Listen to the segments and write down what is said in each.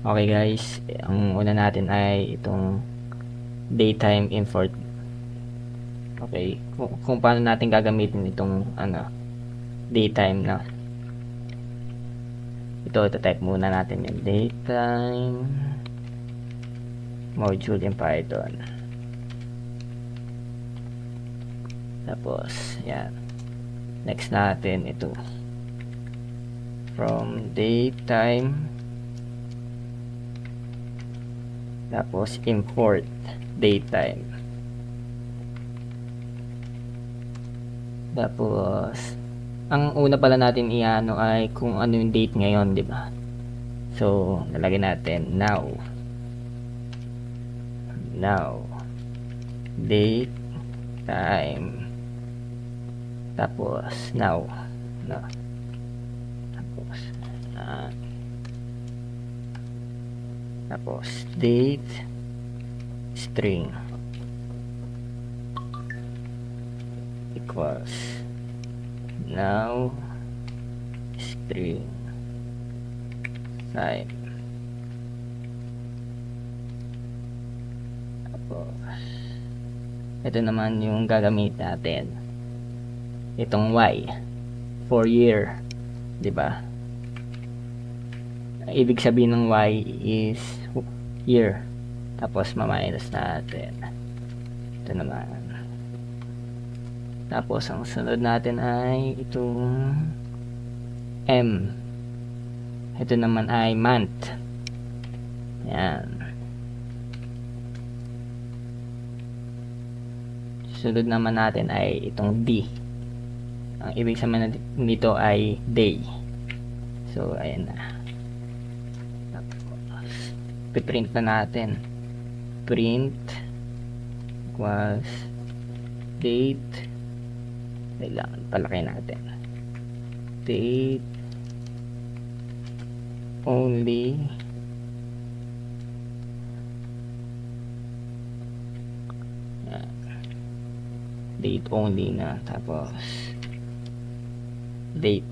Okay guys, ang una natin ay itong daytime import. Okay, kung paano natin gagamitin itong daytime na. Ito type muna natin yung daytime module in Python. Tapos, yan. Next natin ito. From daytime. Tapos, import daytime. Tapos, ang una pala natin iano ay kung ano yung date ngayon, di ba? So, nalagay natin now. Date, time. Tapos, now. Tapos, date, string. Equals now string time. Tapos ito naman yung gagamit natin, itong y for year, di ba? Ibig sabihin ng y is year, tapos ma-minus natin ito naman. Tapos, ang sunod natin ay itong M. Ito naman ay month. Yan. Sunod naman natin ay itong D. Ang ibig sabihin nito ay day. So, ayan na. Tapos, piprint na natin. Print equals date. Kailangan palaki natin. Date only date only na, tapos date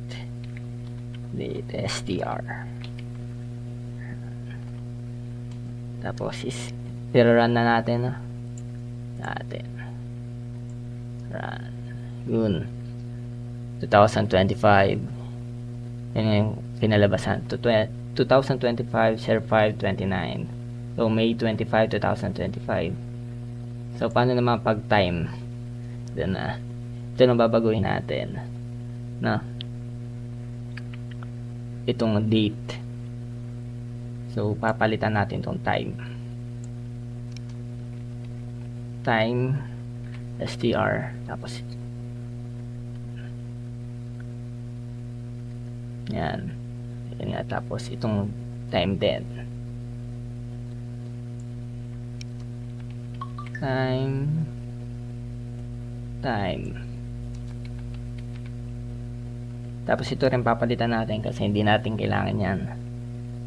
str, tapos is i-run na natin run. Yun, 2025 yan yung pinalabasan. 2025 05/29. So May 25, 2025. So paano naman pag time? Ito na babaguhin natin na itong date. So papalitan natin itong time str, tapos yan nga, tapos itong time din, time. Tapos ito rin papalitan natin kasi hindi natin kailangan yan.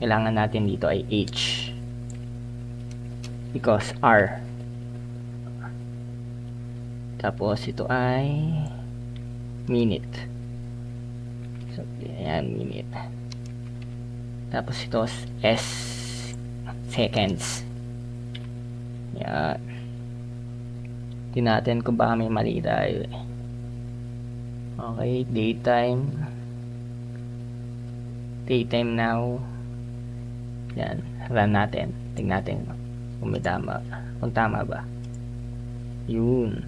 Kailangan natin dito ay H, because R. Tapos ito ay minute. So, ayan, minute. Tapos ito S, seconds. Yan. Tingnan natin kung baka may mali tayo. Okay, daytime now. Yan, run natin. Tingnan natin kung may tama, kung tama ba. Yun.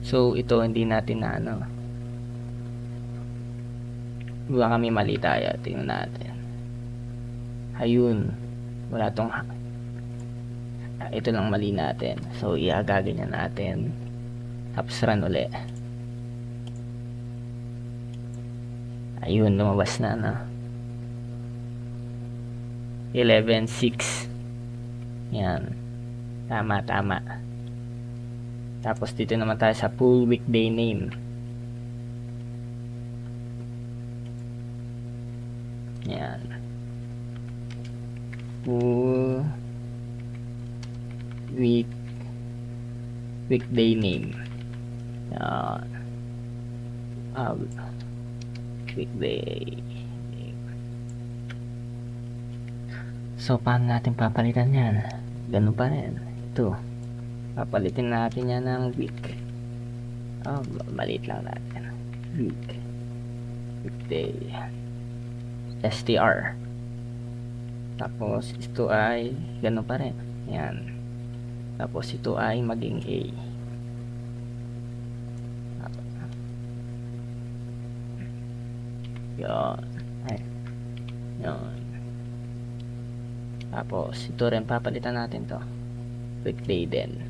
So ito hindi natin na baka may mali tayo. Tingnan natin. Ayun, wala tong ito lang mali natin. So iagaganyan natin, tapos run uli. Ayun, lumabas na 11/6. Yan, tama. Tapos dito naman tayo sa full weekday name. Yan, full weekday name. Weekday. So, paano natin papalitan yan? Ganun pa rin. Ito. Papalitin natin yan ng week. Oh, maliit lang natin. Week. Weekday. STR. Tapos, ito ay ganun pa rin. Yan. Tapos, ito ay maging A. Yan. Ay. Yan. Tapos, ito rin papalitan natin to. Weekday din.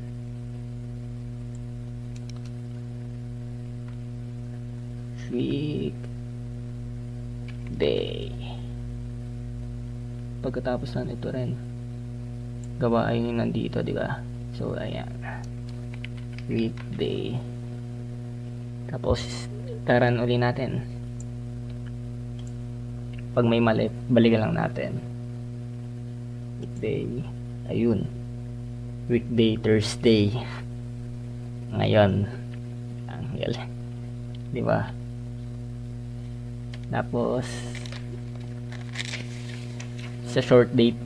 Weekday. Pagkatapos na ito rin, gawa ay nandito, di ba? So, ayan. Weekday. Tapos, taran uli natin. Pag may mali, balikan lang natin. Weekday. Ayun. Weekday, Thursday. Ngayon. Ang galing. Di ba? Tapos, sa short date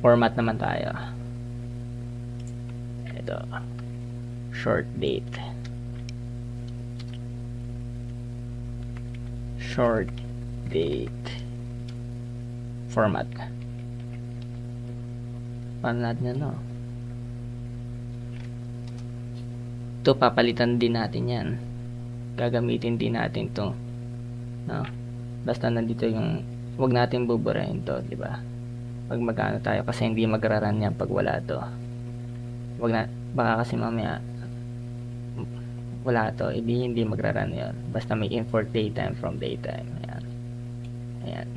format naman tayo. Ito. Short date. Short date format. Paano natin yan, no? Ito, papalitan din natin yan. Gagamitin din natin to, no? Basta nandito yung, wag natin buburahin to, di ba? Pag magano tayo, kasi hindi magraran yan pag wala to. Wag na, baka kasi mamaya wala to, hindi magraran yan. Basta may import daytime from daytime. Ayan. Ayan.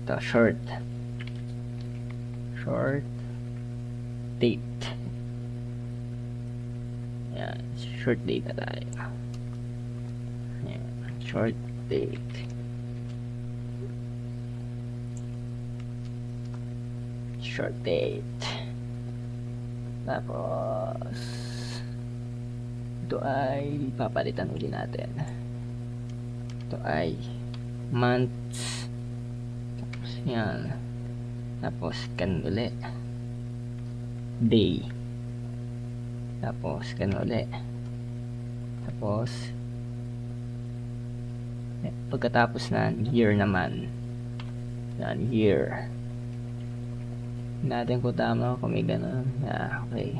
Ito, short date. Ayan, short date na tayo. Ayan, short date. Short date. Tapos, ito ay papalitan uli natin. Ito ay months. Tapos, yan. Tapos, ganun uli. Day. Tapos, ganun uli. Tapos, pagkatapos na, year naman. Yan, year. Natin kung tama, kung may ganun. Yeah, okay.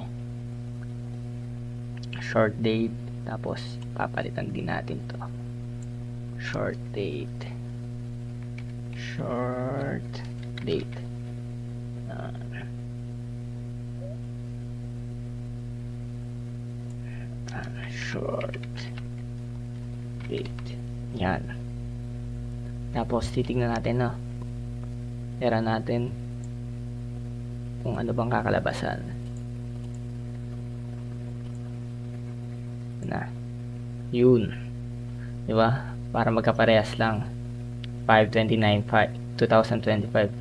Short date. Tapos, papalitan din natin to. Short date. Short date. Short date. Yan. Tapos, titignan natin, no? Tira natin kung ano bang kakalabasan. Na. Yun. Diba? Para magkaparehas lang. 5/29/2025.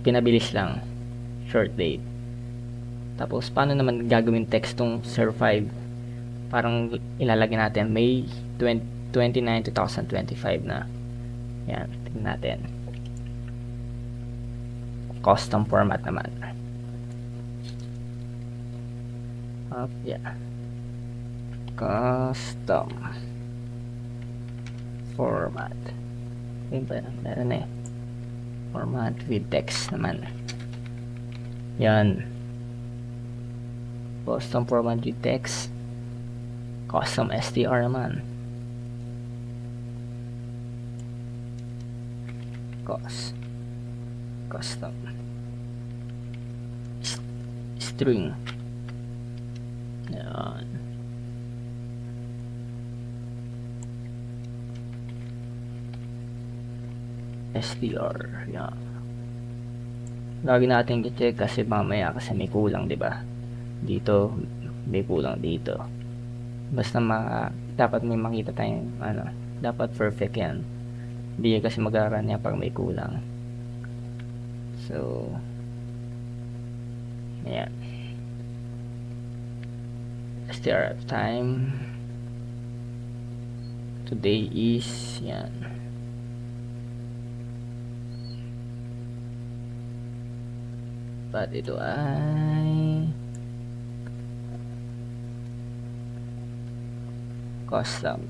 Pinabilis lang. Short date. Tapos, paano naman gagawin text tong Sir 5? Parang ilalagay natin May 29, 2025 na. Yan. Tingnan natin. Custom format naman. Yeah. Custom format. Ayun pa, meron eh. Format with text naman. Yan. Custom format with text. Custom STR naman. Custom string. Yan. STR. Yan. Lagi natin i-check kasi mamaya kasi may kulang, 'di ba? Dito may kulang dito. Basta dapat may makita tayong ano, dapat perfect 'yan. Hindi kasi mag-aaral niya pag may kulang. So, ayan. STR time. Today is, yan. dapat ito ay custom.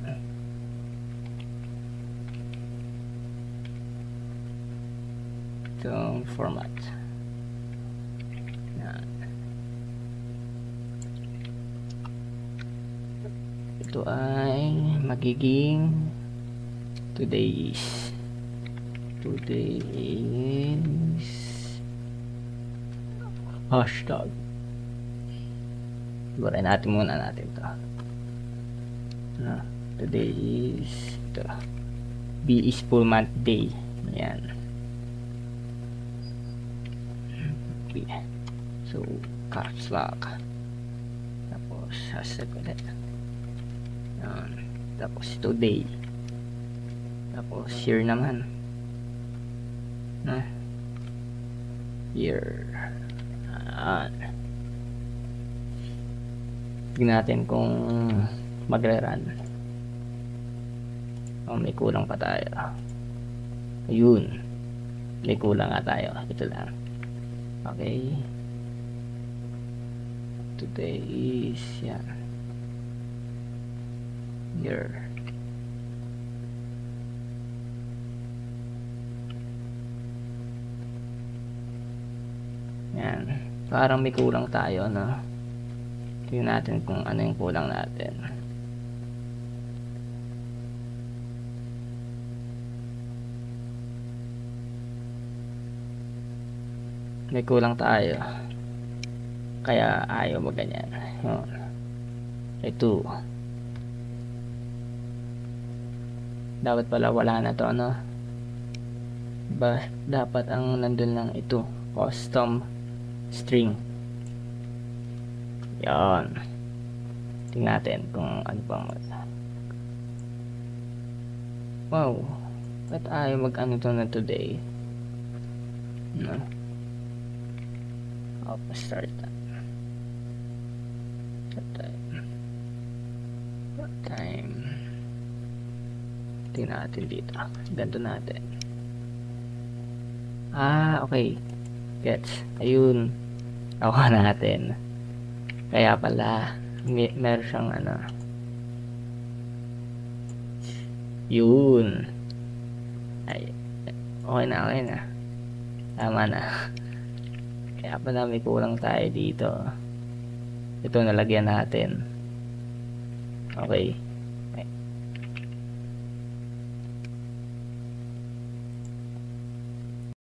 Itong format. Yan. Ito ay magiging today is hashtag. Buray natin muna natin ito. Today is ito. B is full month day. Yan. B. So caps lock. Tapos hashtag ulit. Yan. Tapos today. Tapos year naman. Year. Tignan natin kung magre-run. May kulang pa tayo. Ayun. May kulang nga tayo. Ito lang. Okay. Today is yan. Year. Yan. Parang may kulang tayo, no? Tingnan natin kung ano yung kulang natin. May kulang tayo. Kaya ayaw mo ganyan. Ito. Dapat pala wala na to, no? Dapat ang nandun lang ito. Custom string. Yan. Tingnan natin kung ano pang wow. Ba't ayaw mag-ano to na today? No? Start that. What time? Tingnan natin dito. Ganito natin. Okay. Gets. Ayun. Nakuha natin. Kaya pala meron siyang ano. Yun. Ay. Okay na. Tama na. Kaya pala may kulang tayo dito. Ito nalagyan natin. Okay.